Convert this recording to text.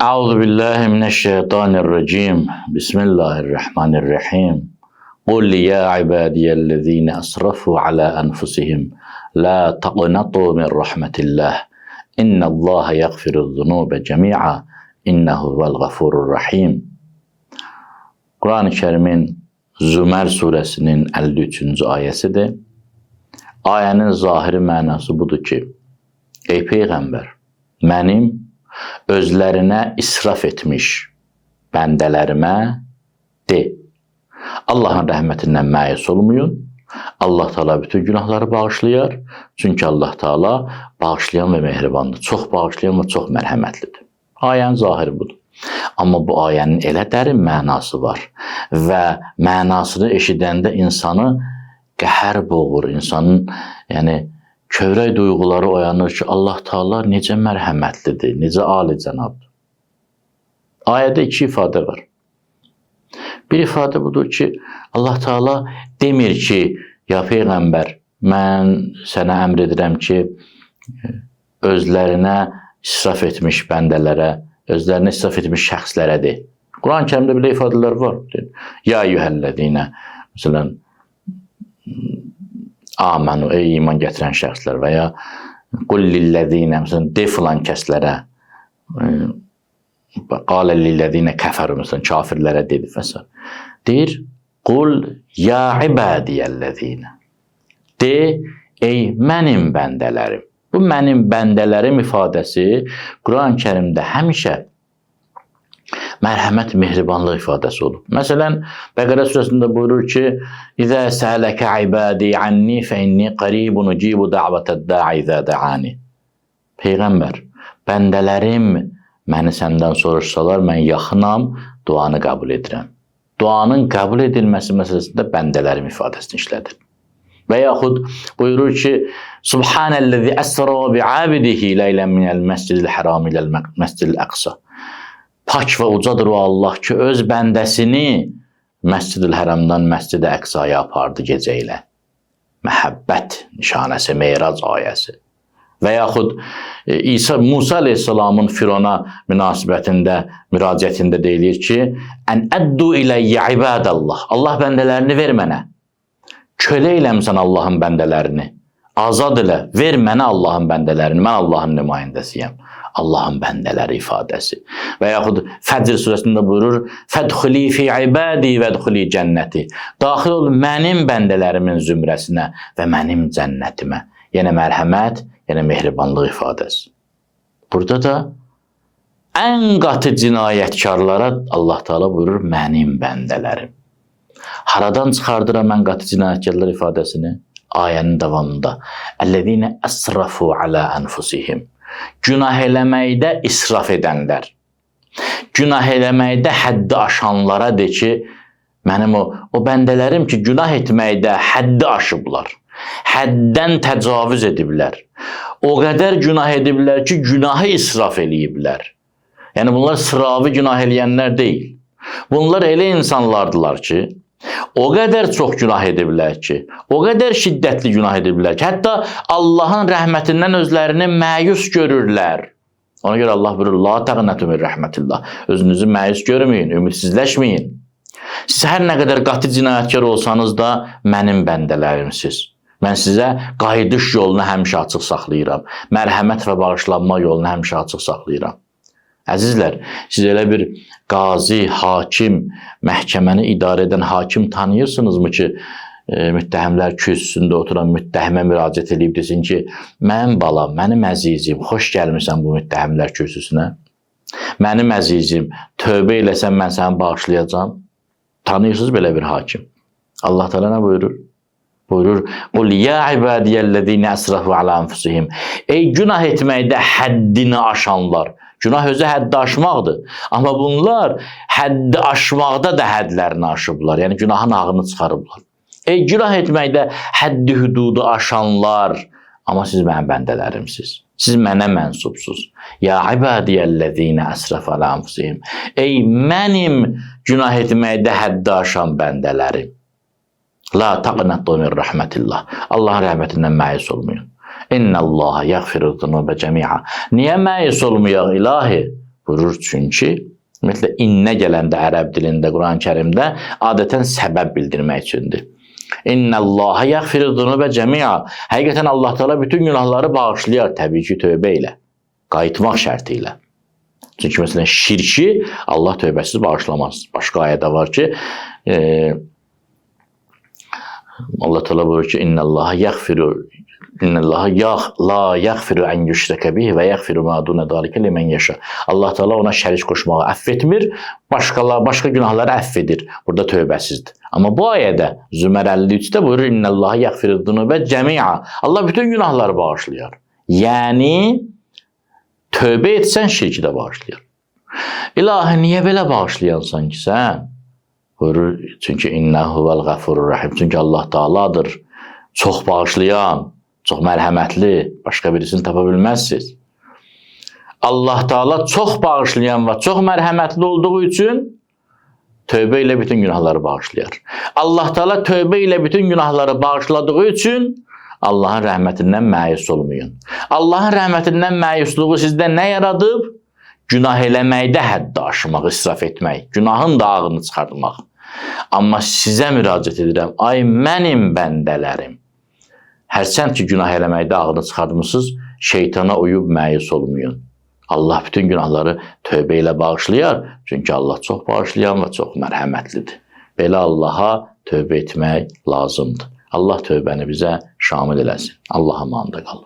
Euzu billahi mineşşeytanirracim. Bismillahirrahmanirrahim. Kul ya ibadiyellezine asrafu ala enfusihim la taqnatu min rahmetillah. İnnallaha yaghfiruz-zunuba cemi'a. İnnehu huvel gafurur rahim. Kur'an-ı Kerim'in Zümer suresinin 53. ayəsidir. Ayənin zahiri mənası budur ki, ey Peyğəmbər, mənim özlərinə israf etmiş bəndələrimə de. Allahın rəhmətindən məyus olmayın. Allah Teala bütün günahları bağışlayar. Çünki Allah Teala bağışlayan və mehribandır. Çox bağışlayan və çox mərhəmətlidir. Ayənin zahiri budur. Amma bu ayənin elə dərin mənası var və mənasını eşidəndə insanı qəhər boğur, insanın kövrək duyğuları oyanır ki, Allah Teala necə mərhəmətlidir, necə alicənabdır. Ayədə iki ifadə var. Bir ifadə budur ki, Allah Teala demir ki, ya Peyğəmbər, mən sənə əmr edirəm ki, özlərinə israf etmiş bəndələrə, özlərinə israf etmiş şəxslərə de. Quran-ı Kərimdə belə ifadələr var. Ya eyyuhəl-ləzīnə, məsələn, amanu, ey iman gətirən şəxslər və ya qul lilləzīnə, məsələn, de filan kəslərə, qalə lilləzīnə kəfəru, məsələn, kafirlərə dedi fəsər. Deyir, qul ya ibadiyəlləzīnə, de, ey mənim bəndələrim. Bu mənim bəndələrim ifadəsi Quran-ı Kərimdə həmişə mərhəmət, mehribanlıq ifadəsi olur. Məsələn, Bəqərə surəsində buyurur ki, İzə sələkə ibadi anni fə inni qaribun ucibu da'vətəd-da'i izə da'ani. Peyğəmbər, bəndələrim məni səndən soruşsalar, mən yaxınam, duanı qəbul edirəm. Duanın qəbul edilməsi məsələsində bəndələrim ifadəsini işlədir. Və yaxud buyurur ki, Subhanəlləzi əsra bi'abidihi leylən minəl məscidil həram iləl məscidil əqsa. Pak və ucadır o Allah ki, öz bəndəsini Məscid-i Həramdan Məscid-i Əqsaya apardı gecə ilə. Məhəbbət nişanəsi, Meyrac ayəsi. Və yaxud Musa aleyhissalamın Firona münasibətində, müraciətində deyilir ki, Ən əddu iləyyə ibadəllah. Allah bəndələrini ver mənə. Kölə eləmsən Allahın bəndələrini. Azad elə, ver mənə Allahın bəndələrini. Mən Allahın nümayəndəsiyəm. Allahın bəndələri ifadəsi. Və yaxud Fəcr surəsində buyurur, Fədxuli fi ibadi vədxuli cənnəti. Daxil ol mənim bəndələrimin zümrəsinə və mənim cənnətimə. Yəni mərhəmət, yəni mehribanlıq ifadəsi. Burada da ən qatı cinayətkarlara Allah Teala buyurur, mənim bəndələrim. Haradan çıxardıram ən qatı cinayətkarlar ifadəsini? Ayənin davamında. Əl-ləzīnə əsrafu alə ənfusihim. Günah eləməkdə israf edənlər, günah eləməkdə həddi aşanlara de ki, mənim o bəndələrim ki, günah etməkdə həddi aşıblar, həddən təcavüz ediblər, o qədər günah ediblər ki, günahı israf eləyiblər. Yəni bunlar sıravi günah eləyənlər deyil. Bunlar elə insanlardılar ki, o qədər çox günah ediblər ki, o qədər şiddətli günah ediblər ki, hətta Allahın rəhmətindən özlərini məyus görürlər. Ona görə Allah buyurur, La təqnətu min rəhmətillah. Özünüzü məyus görməyin, ümidsizləşməyin. Siz hər nə qədər qatı cinayətkar olsanız da mənim bəndələrimsiz. Mən sizə qayıdış yolunu həmişə açıq saxlayıram. Mərhəmət və bağışlanma yolunu həmişə açıq saxlayıram. Əzizlər, siz elə bir qazi, hakim, məhkəməni idarə edən hakim tanıyırsınızmı ki, müttəhimlər kürsüsündə oturan müttəhimə müraciət edib desin ki, mənim balam, mənim əzizim, xoş gəlmirsən bu müttəhimlər kürsüsünə. Mənim əzizim, tövbə eləsən mən səni bağışlayacam. Tanıyırsınız belə bir hakim. Allah Teala nə buyurur? Buyurur, Qul ya ibadiyəl-ləzīnə əsrafu alə ənfusihim. Ey günah etməkdə həddini aşanlar. Günah özü həddi aşmaqdır. Amma bunlar həddi aşmaqda da həddlərini aşıblar. Yəni günahın ağını çıxarıblar. Ey günah etməkdə həddi hüdudu aşanlar. Amma siz mənim bəndələrimsiz. Siz mənə mənsubsuz. Ya ibadiyəl-ləzīnə əsrafu alə ənfusihim. Ey mənim günah etməkdə həddi aşan bəndələrim. La taqnatu min rəhmətillah. Allahın rəhmətindən məyus olmayın. İnnəllaha yəğfiruz-zunuba cəmi'a. Niyə məyus olmayaq ilahi? Buyurur çünki ümumiyyətlə innə gələndə ərəb dilində, Quran-ı Kərimdə adətən səbəb bildirmək üçündür. İnnəllaha yəğfiru zunubə cəmi'a. Həqiqətən Allah Teala bütün günahları bağışlayar, təbii ki, tövbə ilə, qayıtmaq şərti ilə. Çünki məsələn şirki Allah tövbəsiz bağışlamaz. Başqa ayədə var ki, Allah Teala buyurur ki, İnnəllaha la yəğfiru ən yüşrəkə bihi və yəğfiru ma dunə dalikə limən yəşə. Allah Teala ona şərik qoşmağı əfv etmir, başqa günahları əfv edir. Burada tövbəsizdir. Amma bu ayədə Zümər 53-də buyurur İnnəllaha yəğfiru zunubə cəmi'a. Allah bütün günahları bağışlayar. Yəni tövbə etsən şirki də bağışlayar. İlahi, niyə belə bağışlayansan ki sən? Buyurur, çünki innəhu vəl qəfurur rəhim. Çünki Allah Teala'dır, çox bağışlayan, çox mərhəmətli, başqa birisini tapa bilməzsiniz. Allah Teala çox bağışlayan və çox mərhəmətli olduğu üçün tövbə ilə bütün günahları bağışlayar. Allah Teala tövbə ilə bütün günahları bağışladığı üçün Allahın rəhmətindən məyus olmayın. Allahın rəhmətindən məyusluğu sizdə nə yaradıb? Günah eləməkdə həddi aşmaq, israf etmək, günahın dağını çıxartmaq. Amma sizə müraciət edirəm, ay mənim bəndələrim. Hərçənd ki, günah eləməkdə ağını çıxartmışsınız, şeytana uyub məyus olmayın. Allah bütün günahları tövbə ilə bağışlayar, çünki Allah çox bağışlayan və çox mərhəmətlidir. Belə Allaha tövbə etmək lazımdır. Allah tövbəni bizə şamil eləsin. Allah'a əmanət qalın.